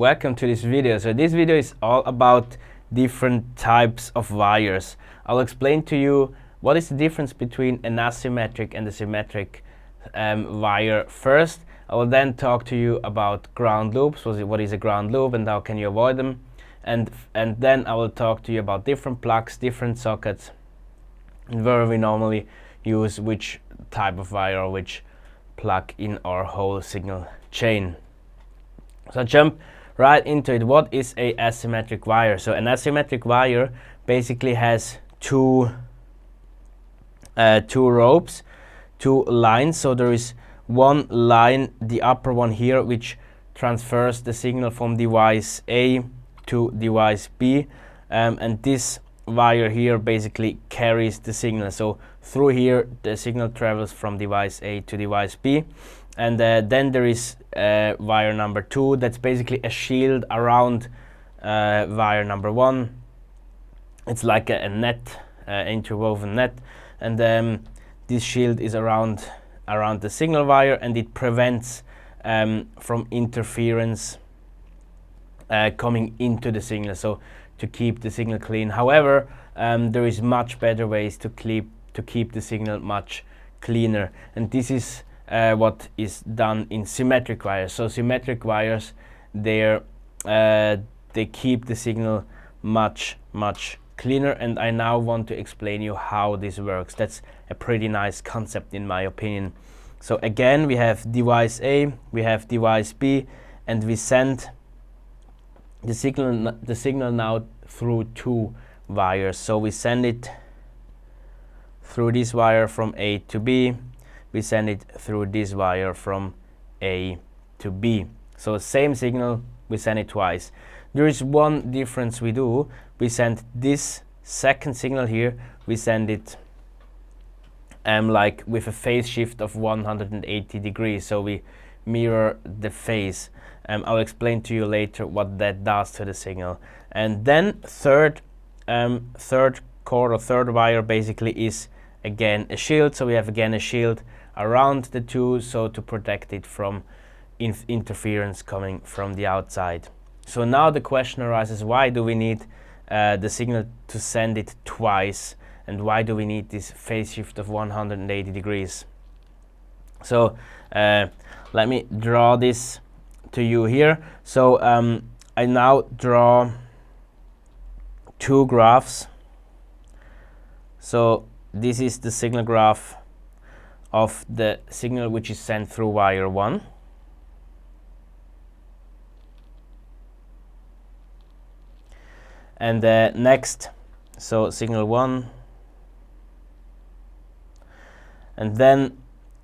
welcome to this video. So this video is all about different types of wires. I'll explain to you what is the difference between an asymmetric and a symmetric wire first. I will then talk to you about ground loops, what is a ground loop and how can you avoid them, and then I will talk to you about different plugs, different sockets, and where we normally use which type of wire or which plug in our whole signal chain. So jump right into it. What is a asymmetric wire? So an asymmetric wire basically has two ropes, two lines. So there is one line, the upper one here, which transfers the signal from device A to device B, and this wire here basically carries the signal. So through here the signal travels from device A to device B, and then there is wire number 2 that's basically a shield around wire number 1. It's like a net, interwoven net, and this shield is around the signal wire, and it prevents from interference coming into the signal, so to keep the signal clean. However, there is much better ways to keep the signal much cleaner, and this is what is done in symmetric wires. So symmetric wires, they keep the signal much cleaner, and I now want to explain you how this works. That's a pretty nice concept in my opinion. So again, we have device A, we have device B, and we send the signal now through two wires. So we send it through this wire from A to B, we send it through this wire from A to B. So same signal, we send it twice. There is one difference we do. We send this second signal here, we send it like with a phase shift of 180 degrees, so we mirror the phase. I'll explain to you later what that does to the signal. And then third cord or third wire basically is again a shield. So we have again a shield around the two, so to protect it from interference coming from the outside. So now the question arises, why do we need the signal to send it twice, and why do we need this phase shift of 180 degrees? So let me draw this to you here. So I now draw two graphs. So this is the signal graph of the signal which is sent through wire 1. And next, so signal 1. And then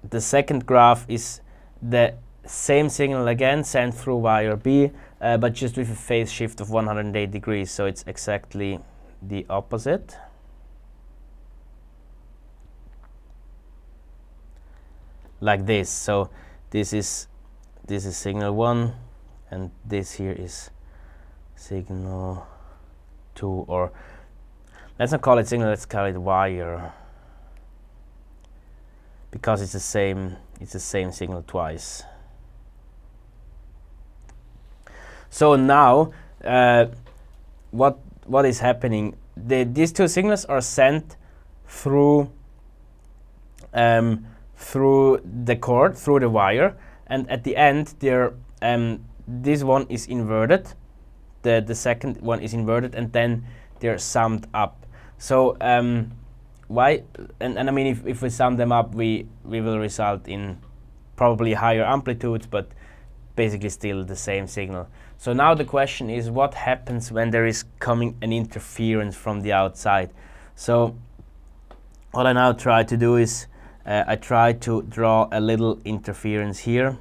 the second graph is the same signal again sent through wire B, but just with a phase shift of 180 degrees. So it's exactly the opposite. Like this. So this is signal 1, and this here is signal 2, or let's not call it signal, let's call it wire, because it's the same signal twice. So now what is happening? These two signals are sent through the cord, through the wire, and at the end this one is inverted, the second one is inverted, and then they're summed up. So why, and I mean, if we sum them up, we will result in probably higher amplitudes, but basically still the same signal. So now the question is, what happens when there is coming an interference from the outside? So what I now try to do is I try to draw a little interference here.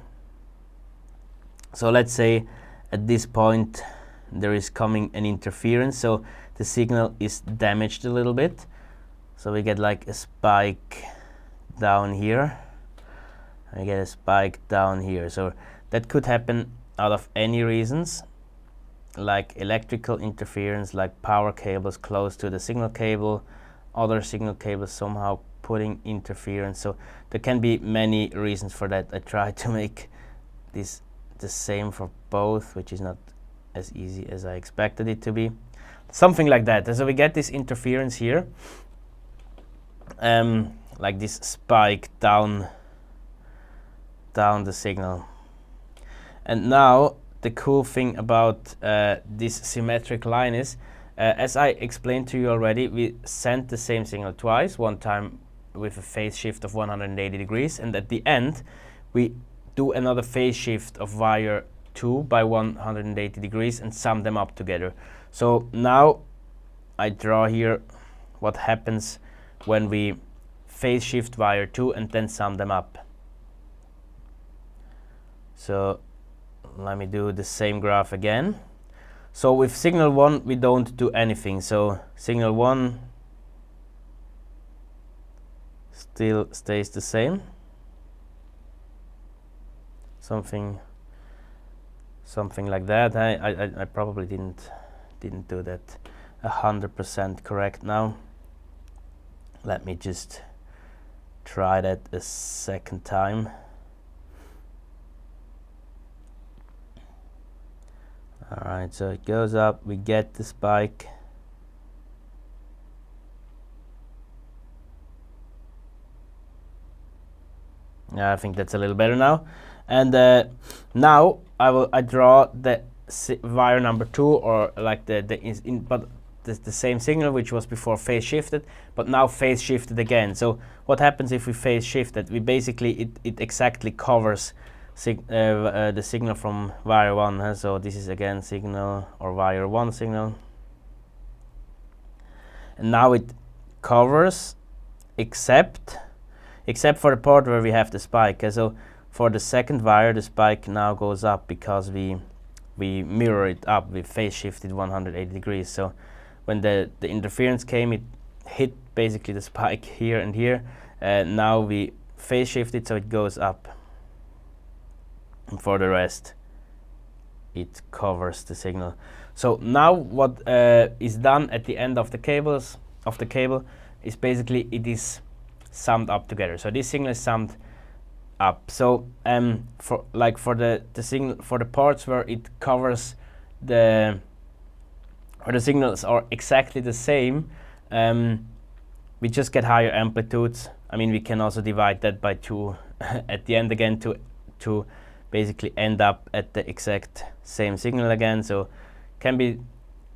So let's say at this point there is coming an interference, so the signal is damaged a little bit. So we get like a spike down here, I get a spike down here. So that could happen out of any reasons, like electrical interference, like power cables close to the signal cable, other signal cables somehow putting interference. So there can be many reasons for that. I try to make this the same for both, which is not as easy as I expected it to be. Something like that. So we get this interference here, like this spike down the signal. And now the cool thing about this symmetric line is, as I explained to you already, we sent the same signal twice, one time with a phase shift of 180 degrees, and at the end we do another phase shift of wire 2 by 180 degrees and sum them up together. So now I draw here what happens when we phase shift wire 2 and then sum them up. So let me do the same graph again. So with signal 1 we don't do anything, so signal 1 still stays the same. Something like that. I probably didn't do that 100% correct now. Let me just try that a second time. Alright, so it goes up, we get the spike. Yeah, I think that's a little better now. And now I draw the wire number 2, or like but the same signal which was before phase shifted, but now phase shifted again. So what happens if we phase shifted? We basically it exactly covers the signal from wire 1. So this is again signal, or wire 1 signal, and now it covers except for the part where we have the spike. So for the second wire the spike now goes up because we mirror it up, we phase shifted 180 degrees. So when the interference came, it hit basically the spike here and here. Now we phase shifted, so it goes up. And for the rest, it covers the signal. So now what is done at the end of the cable is basically it is summed up together. So this signal is summed up. So for the signal, for the parts where it covers where the signals are exactly the same, we just get higher amplitudes. I mean, we can also divide that by 2 at the end again to basically end up at the exact same signal again. So can be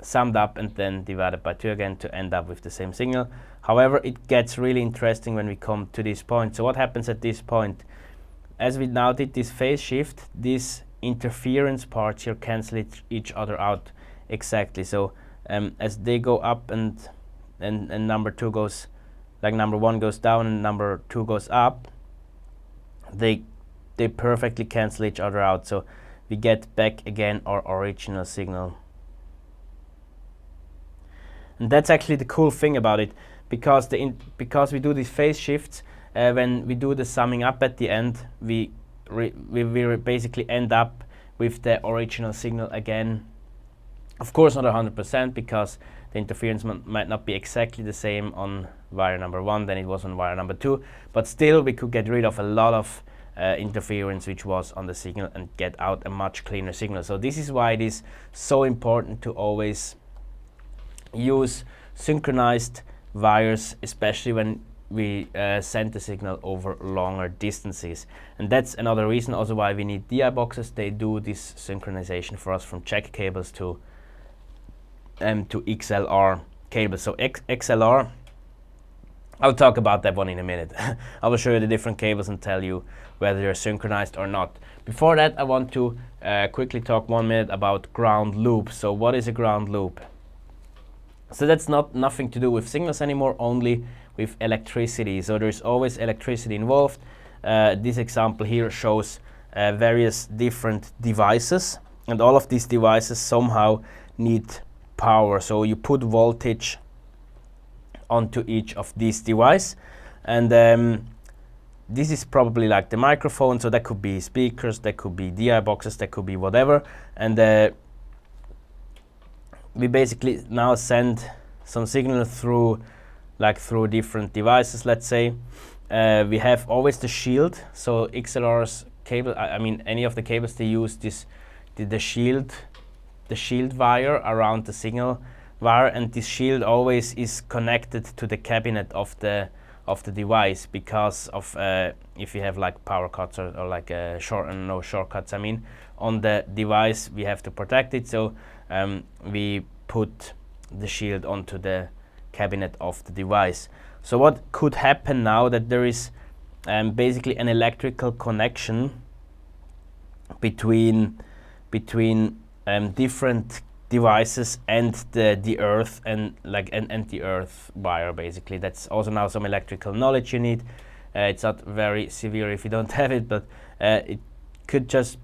summed up and then divided by 2 again to end up with the same signal. However, it gets really interesting when we come to this point. So what happens at this point? As we now did this phase shift, these interference parts here cancel each other out exactly. So as they go up and number 2 goes, like number 1 goes down and number 2 goes up, they perfectly cancel each other out. So we get back again our original signal. And that's actually the cool thing about it, because we do these phase shifts, when we do the summing up at the end, we basically end up with the original signal again. Of course not 100%, because the interference might not be exactly the same on wire number 1 than it was on wire number 2, but still we could get rid of a lot of interference which was on the signal and get out a much cleaner signal. So this is why it is so important to always use synchronized wires, especially when we send the signal over longer distances. And that's another reason also why we need DI boxes. They do this synchronization for us from jack cables to XLR cables. So XLR, I'll talk about that one in a minute. I will show you the different cables and tell you whether they're synchronized or not. Before that, I want to quickly talk 1 minute about ground loop. So what is a ground loop? So that's nothing to do with signals anymore, only with electricity. So there's always electricity involved. This example here shows various different devices, and all of these devices somehow need power. So you put voltage onto each of these devices, and this is probably like the microphone. So that could be speakers, that could be DI boxes, that could be whatever, and we basically now send some signal through different devices. Let's say we have always the shield. So XLR's cable, I mean any of the cables, they use the shield the shield wire around the signal wire, and this shield always is connected to the cabinet of the device, because of if you have like power cuts or like no shortcuts, I mean, on the device, we have to protect it. So we put the shield onto the cabinet of the device. So what could happen now that there is basically an electrical connection between different devices and the earth, and the earth wire, basically. That's also now some electrical knowledge you need. It's not very severe if you don't have it, but it could just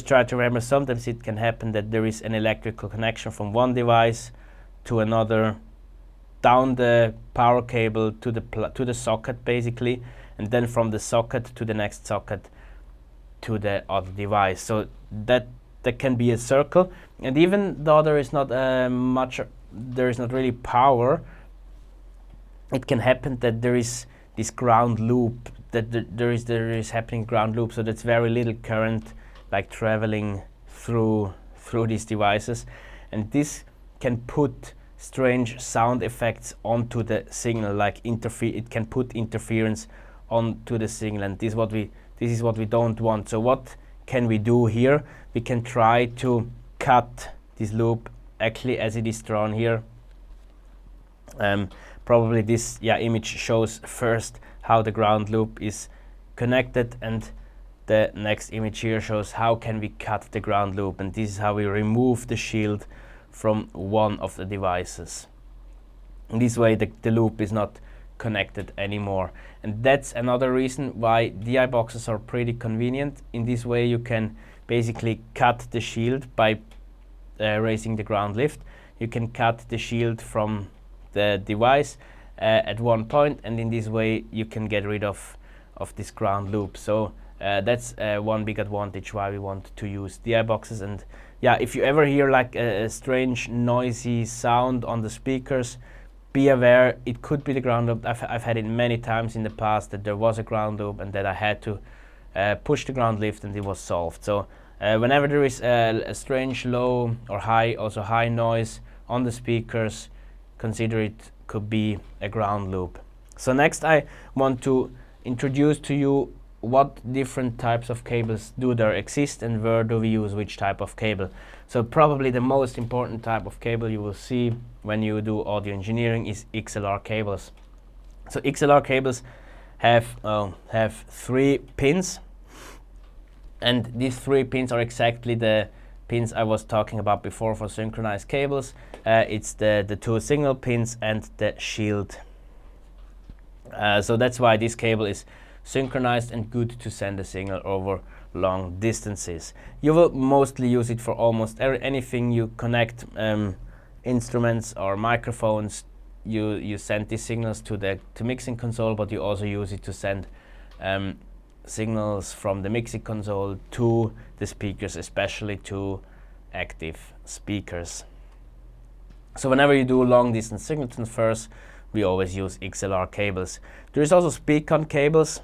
try to remember. Sometimes it can happen that there is an electrical connection from one device to another, down the power cable to the socket, basically, and then from the socket to the next socket to the other device. So that can be a circle, and even though there is not really power, it can happen that there is this ground loop, that there is happening ground loop, so that's very little current like traveling through these devices, and this can put strange sound effects onto the signal, like it can put interference onto the signal, and this is what we don't want. So what can we do here? We can try to cut this loop, actually, as it is drawn here. Probably this image shows first how the ground loop is connected, and the next image here shows how can we cut the ground loop, and this is how we remove the shield from one of the devices. In this way the loop is not connected anymore, and that's another reason why DI boxes are pretty convenient. In this way you can basically cut the shield by raising the ground lift. You can cut the shield from the device at one point, and in this way you can get rid of this ground loop. So that's one big advantage why we want to use DI boxes. And yeah, if you ever hear like a strange noisy sound on the speakers, be aware it could be the ground loop. I've had it many times in the past that there was a ground loop and that I had to push the ground lift and it was solved. So whenever there is a strange low or high, also high noise on the speakers, consider it could be a ground loop. So next I want to introduce to you what different types of cables do there exist and where do we use which type of cable. So probably the most important type of cable you will see when you do audio engineering is XLR cables. So XLR cables have 3 pins, and these 3 pins are exactly the pins I was talking about before for synchronized cables. It's the 2 signal pins and the shield. So that's why this cable is synchronized and good to send a signal over long distances. You will mostly use it for almost anything you connect instruments or microphones. You send these signals to mixing console, but you also use it to send signals from the mixing console to the speakers, especially to active speakers. So whenever you do long distance signal transfers, we always use XLR cables. There is also speak-on cables.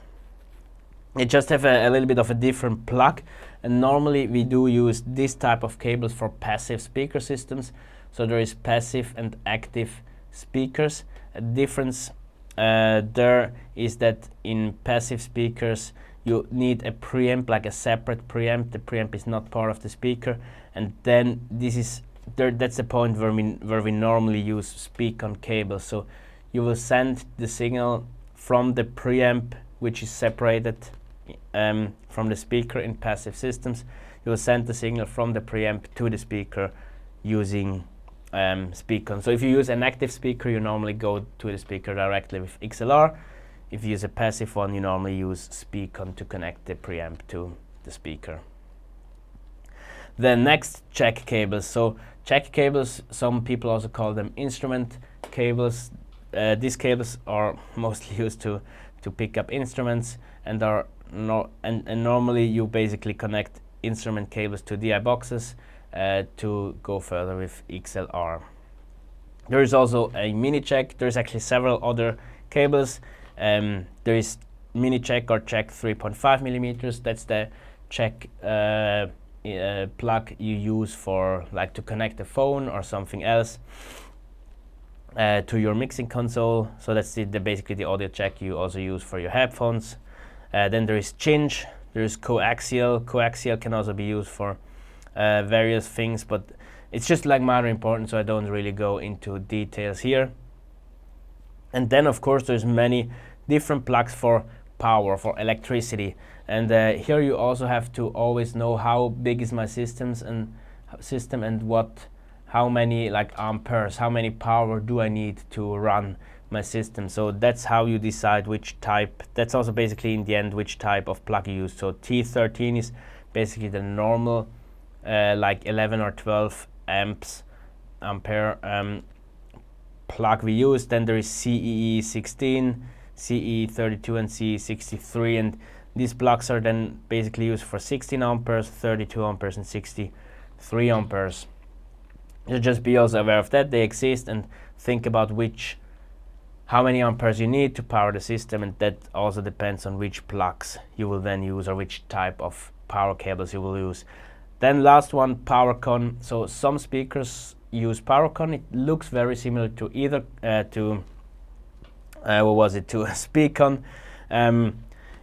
They just have a little bit of a different plug, and normally we do use this type of cables for passive speaker systems. So there is passive and active speakers. A difference there is that in passive speakers you need a preamp, like a separate preamp. The preamp is not part of the speaker, and then that's the point where we normally use speak-on cables. So you will send the signal from the preamp, which is separated from the speaker in passive systems. You will send the signal from the preamp to the speaker using speak-on. So if you use an active speaker, you normally go to the speaker directly with XLR. If you use a passive one, you normally use speak-on to connect the preamp to the speaker. The next, jack cables. So jack cables, some people also call them instrument cables. These cables are mostly used to pick up instruments, and normally you basically connect instrument cables to DI boxes to go further with XLR. There is also a mini jack. There's actually several other cables. There is mini jack or jack 3.5 millimeters. That's the jack plug you use for like to connect the phone or something else to your mixing console. So that's basically the audio jack you also use for your headphones. Then there is cinch, there is coaxial. Coaxial can also be used for various things, but it's just like minor important, so I don't really go into details here. And then of course there's many different plugs for power, for electricity, and here you also have to always know how big is my system and how many like amperes, how many power do I need to run my system. So that's how you decide which type. That's also basically in the end which type of plug you use. So T13 is basically the normal like 11 or 12 ampere plug we use. Then there is CEE16, CE32 and CE63, and these plugs are then basically used for 16 amperes, 32 amperes and 63 amperes. So just be also aware of that, they exist, and think about how many amperes you need to power the system, and that also depends on which plugs you will then use or which type of power cables you will use. Then last one, power con. So some speakers use power con. It looks very similar to either to speak-on.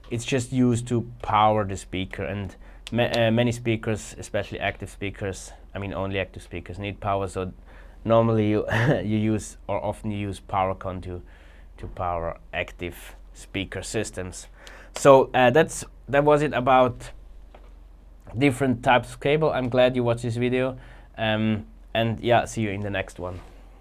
It's just used to power the speaker, and many speakers, especially active speakers, I mean only active speakers, need power. So normally you often use power con to power active speaker systems. So that was it about different types of cable. I'm glad you watched this video, and yeah, see you in the next one.